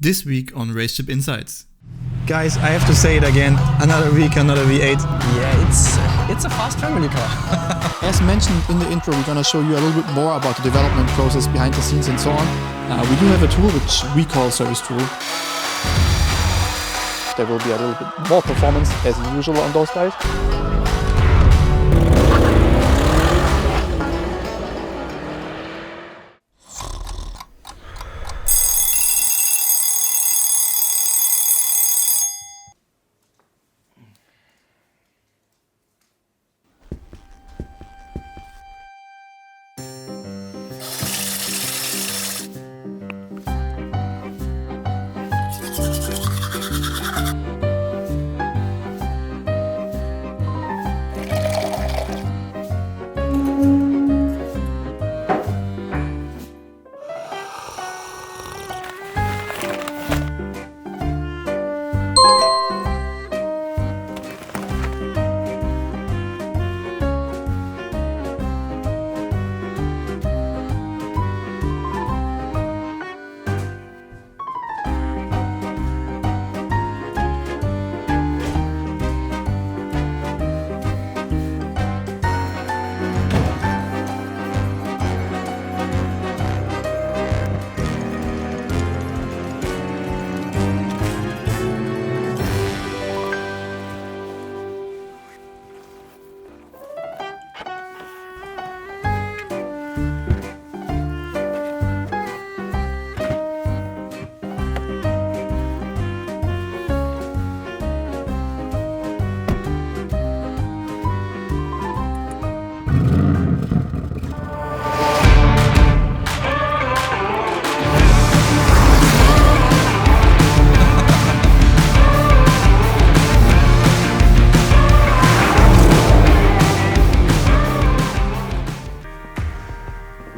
This week on RaceChip Insights. Guys, I have to say it again, another week, another V8. Yeah, it's a fast family car. As mentioned in the intro, we're going to show you a little bit more about the development process behind the scenes and so on. We do have a tool which we call Service Tool. There will be a little bit more performance as usual on those guys.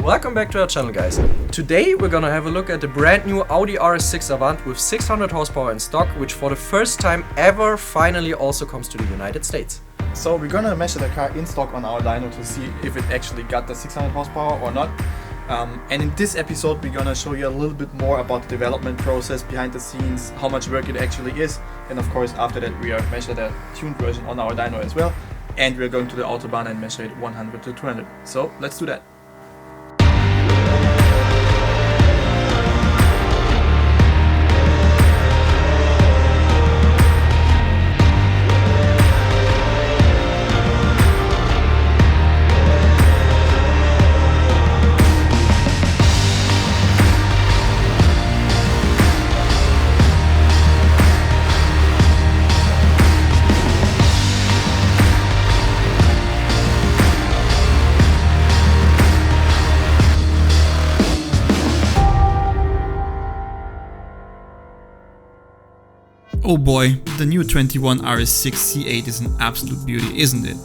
Welcome back to our channel, guys. Today we're gonna have a look at the brand new Audi RS6 Avant with 600 horsepower in stock, which for the first time ever finally also comes to the United States. So we're going to measure the car in stock on our dyno to see if it actually got the 600 horsepower or not. And in this episode we're going to show you a little bit more about the development process behind the scenes, how much work it actually is, and of course after that we are measure the tuned version on our dyno as well, and we're going to the Autobahn and measure it 100 to 200. So let's do that. Oh boy, the new 21 RS6 C8 is an absolute beauty, isn't it?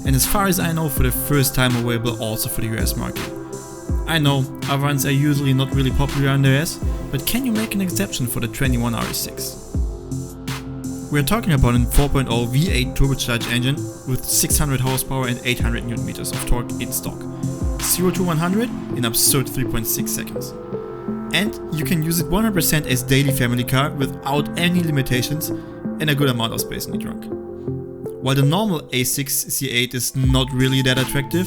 And as far as I know, for the first time available also for the US market. I know, Avants are usually not really popular in the US, but can you make an exception for the 21 RS6? We're talking about a 4.0 V8 turbocharged engine with 600 horsepower and 800 Nm of torque in stock. 0 to 100 in absurd 3.6 seconds. And you can use it 100% as daily family car without any limitations and a good amount of space in the trunk. While the normal RS6 C8 is not really that attractive,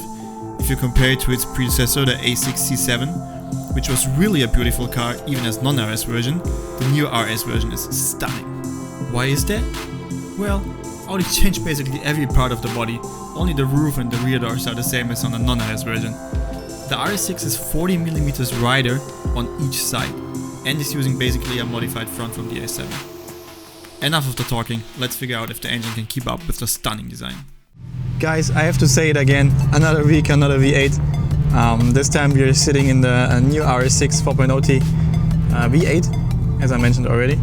if you compare it to its predecessor, the RS6 C7, which was really a beautiful car even as non-RS version, the new RS version is stunning. Why is that? Well, Audi changed basically every part of the body, only the roof and the rear doors are the same as on the non-RS version. The RS6 is 40mm wider on each side and is using basically a modified front from the RS7. Enough of the talking, let's figure out if the engine can keep up with the stunning design. Guys, I have to say it again, another week, another V8. This time we are sitting in the new RS6 4.0T V8, as I mentioned already.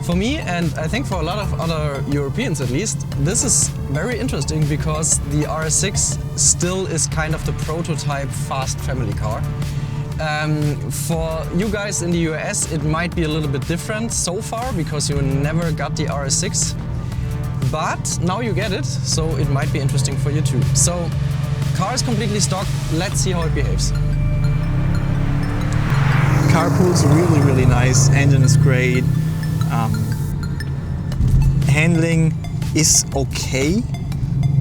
For me, and I think for a lot of other Europeans at least, this is very interesting because the RS6 still is kind of the prototype fast family car. For you guys in the US, it might be a little bit different so far because you never got the RS6. But now you get it, so it might be interesting for you too. So, car is completely stock, let's see how it behaves. car pulls really nice, engine is great, handling is okay.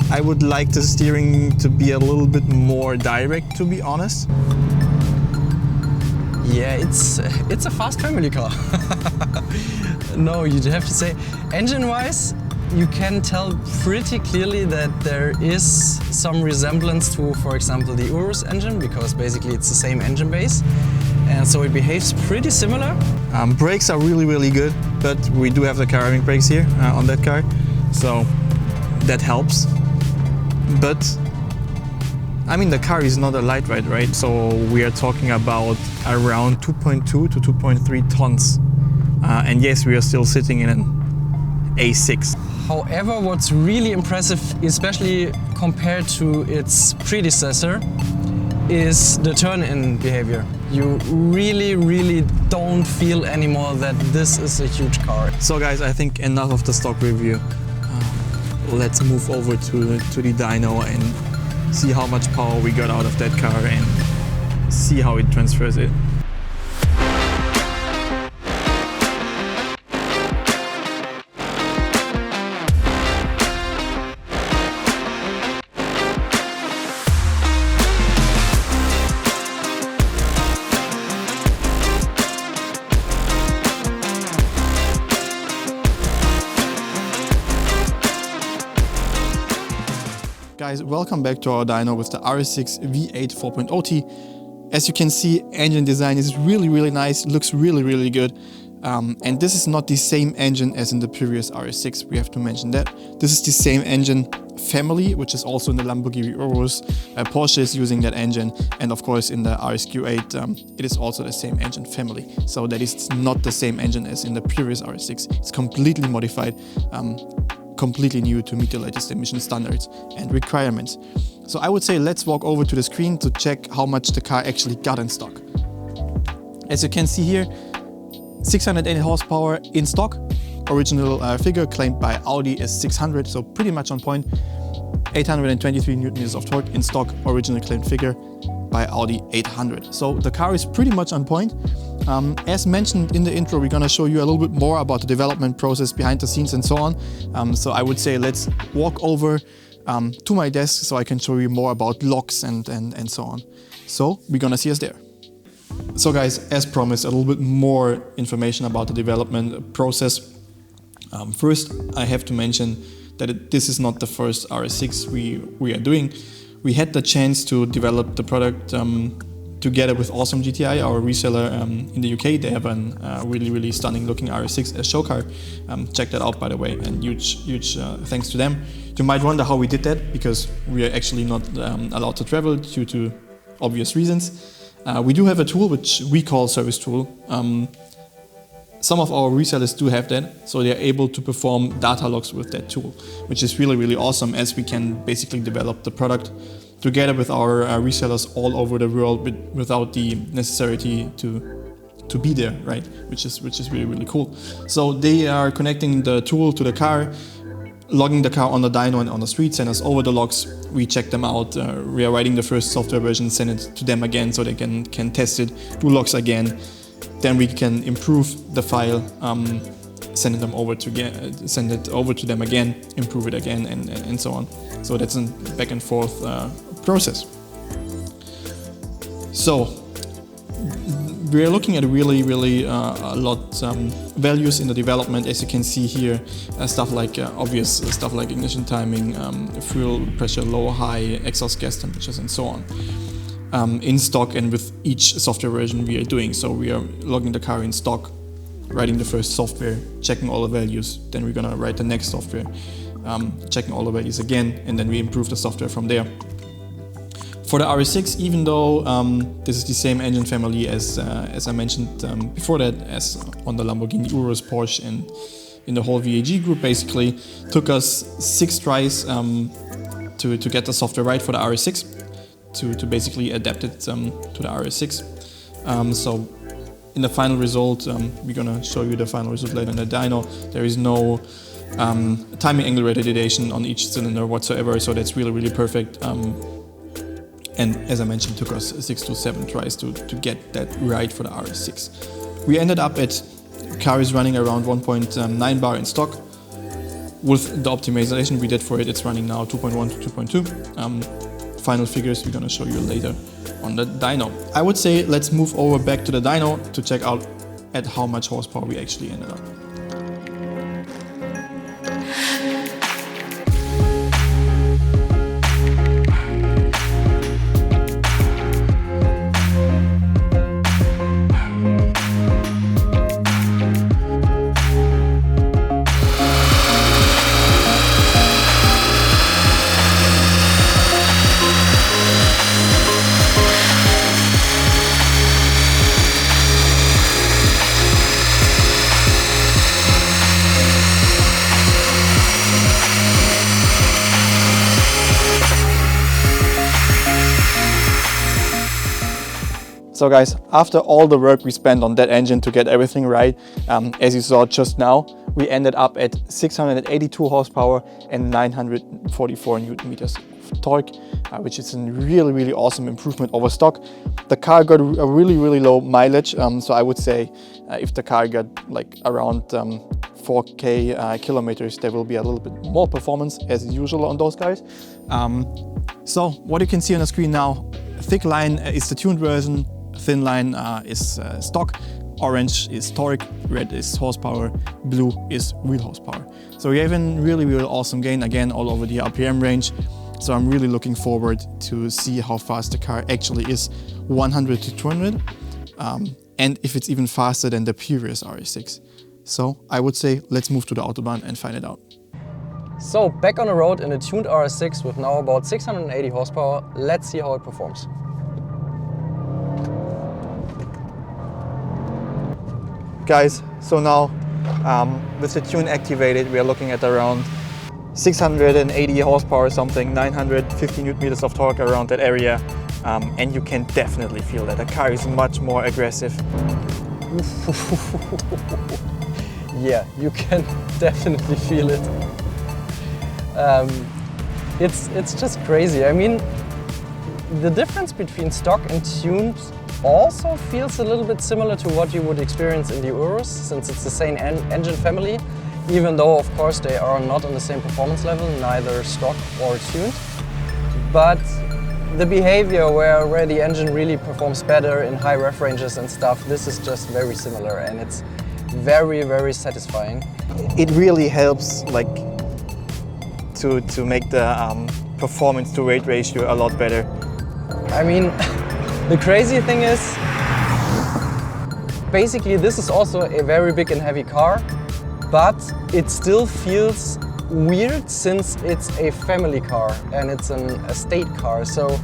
I would like the steering to be a little bit more direct, to be honest. Yeah, it's a fast family car. No, you'd have to say, engine-wise, you can tell pretty clearly that there is some resemblance to, for example, the Urus engine, because basically it's the same engine base, and so it behaves pretty similar. Brakes are really good, but we do have the ceramic brakes here on that car, so that helps. But I mean, the car is not a light ride, right? So we are talking about around 2.2 to 2.3 tons. And yes, we are still sitting in an A6. However, what's really impressive, especially compared to its predecessor, is the turn-in behavior. You really don't feel anymore that this is a huge car. So guys, I think enough of the stock review. Let's move over to the dyno and see how much power we got out of that car and see how it transfers it. Guys, welcome back to our dyno with the RS6 V8 4.0T. As you can see, engine design is really nice, looks really good. And this is not the same engine as in the previous RS6, we have to mention that. This is the same engine family, which is also in the Lamborghini Urus. Porsche is using that engine, and of course in the RS8 it is also the same engine family. So that is not the same engine as in the previous RS6. It's completely modified. Completely new to meet the latest emission standards and requirements. So I would say let's walk over to the screen to check how much the car actually got in stock. As you can see here, 680 horsepower in stock. Original figure claimed by Audi is 600, so pretty much on point. 823 Newton-meters of torque in stock, original claimed figure by Audi 800. So the car is pretty much on point. As mentioned in the intro, we're gonna show you a little bit more about the development process behind the scenes and so on. So I would say let's walk over to my desk so I can show you more about logs and so on. So we're gonna see us there. So guys, as promised, a little bit more information about the development process. First, I have to mention that this is not the first RS6 we are doing. We had the chance to develop the product together with Awesome GTI, our reseller in the UK. They have a really stunning looking RS6 as show car. Check that out, by the way, and huge thanks to them. You might wonder how we did that, because we are actually not allowed to travel due to obvious reasons. We do have a tool which we call Service Tool. Some of our resellers do have that, so they're able to perform data logs with that tool, which is really awesome, as we can basically develop the product together with our resellers all over the world without the necessity to be there, right? Which is really cool. So they are connecting the tool to the car, logging the car on the dyno and on the street, send us over the logs, we check them out, we are writing the first software version, send it to them again so they can test it, do logs again. Then we can improve the file, send it over to them again, improve it again, and so on. So that's a back and forth process. So we are looking at really a lot values in the development, as you can see here, stuff like obvious stuff like ignition timing, fuel pressure, low, high, exhaust gas temperatures, and so on. In stock and with each software version we are doing. So we are logging the car in stock, writing the first software, checking all the values, then we're gonna write the next software, checking all the values again, and then we improve the software from there. For the RS6, even though this is the same engine family as I mentioned before that, as on the Lamborghini Urus, Porsche, and in the whole VAG group, basically took us 6 tries to get the software right for the RS6. To basically adapt it to the RS6. So in the final result, we're gonna show you the final result later in the dyno. There is no timing angle retardation on each cylinder whatsoever, so that's really perfect. And as I mentioned, it took us 6 to 7 tries to get that right for the RS6. We ended up at car is running around 1.9 bar in stock. With the optimization we did for it, it's running now 2.1 to 2.2. Final figures we're gonna show you later on the dyno. I would say let's move over back to the dyno to check out at how much horsepower we actually ended up. So guys, after all the work we spent on that engine to get everything right, as you saw just now, we ended up at 682 horsepower and 944 Newton meters of torque, which is a really awesome improvement over stock. The car got a really low mileage, so I would say if the car got like around 4k kilometers, there will be a little bit more performance as usual on those cars. So what you can see on the screen now, thick line is the tuned version, thin line is stock, orange is torque, red is horsepower, blue is real horsepower. So we have a really awesome gain, again all over the RPM range. So I'm really looking forward to see how fast the car actually is, 100 to 200, and if it's even faster than the previous RS6. So I would say let's move to the Autobahn and find it out. So back on the road in a tuned RS6 with now about 680 horsepower, let's see how it performs. Guys, so now with the tune activated, we are looking at around 680 horsepower or something, 950 Newton meters of torque around that area, and you can definitely feel that the car is much more aggressive. Yeah, you can definitely feel it. It's just crazy. I mean, the difference between stock and tuned also feels a little bit similar to what you would experience in the Urus, since it's the same engine family, even though of course they are not on the same performance level, neither stock or tuned. But the behavior where the engine really performs better in high ref ranges and stuff, this is just very similar, and it's very satisfying. It really helps like to make the performance to weight ratio a lot better. I mean, the crazy thing is, basically this is also a very big and heavy car, but it still feels weird since it's a family car and it's an estate car. So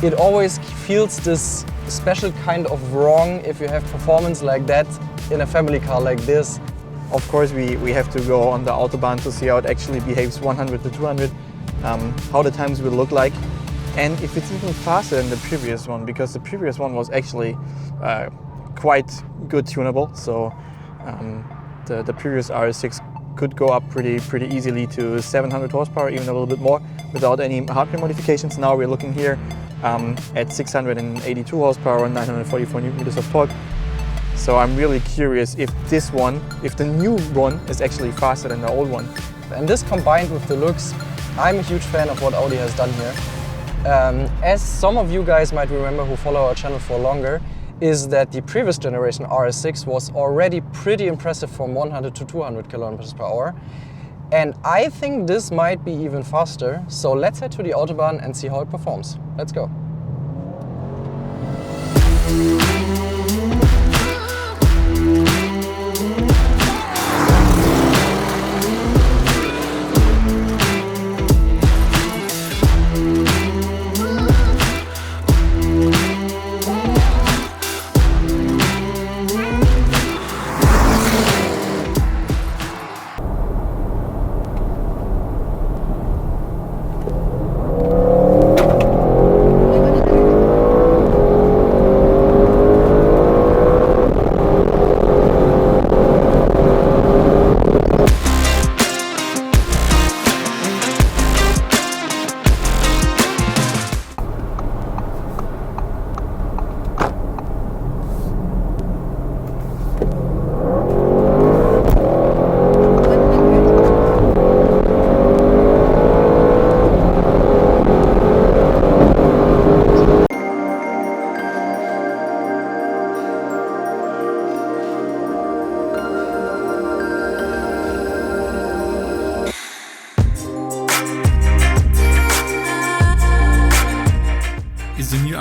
it always feels this special kind of wrong if you have performance like that in a family car like this. Of course we have to go on the Autobahn to see how it actually behaves 100 to 200, how the times will look like. And if it's even faster than the previous one, because the previous one was actually quite good tunable. So the previous RS6 could go up pretty easily to 700 horsepower, even a little bit more, without any hardware modifications. Now we're looking here at 682 horsepower and 944 Newton meters of torque. So I'm really curious if the new one is actually faster than the old one. And this combined with the looks, I'm a huge fan of what Audi has done here. As some of you guys might remember who follow our channel for longer, is that the previous generation RS6 was already pretty impressive from 100 to 200 kilometers per hour. And I think this might be even faster. So let's head to the Autobahn and see how it performs. Let's go.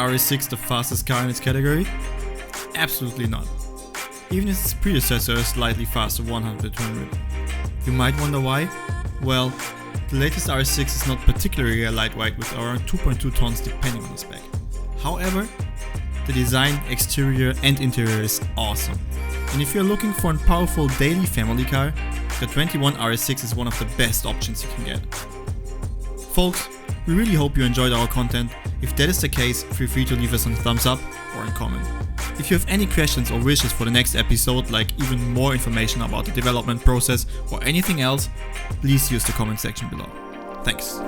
RS6 the fastest car in its category? Absolutely not. Even its predecessor is slightly faster, 100-200. You might wonder why? Well, the latest RS6 is not particularly lightweight with around 2.2 tons depending on the spec. However, the design, exterior and interior is awesome. And if you're looking for a powerful daily family car, the 21 RS6 is one of the best options you can get. Folks, we really hope you enjoyed our content. If that is the case, feel free to leave us a thumbs up or a comment. If you have any questions or wishes for the next episode, like even more information about the development process or anything else, please use the comment section below. Thanks.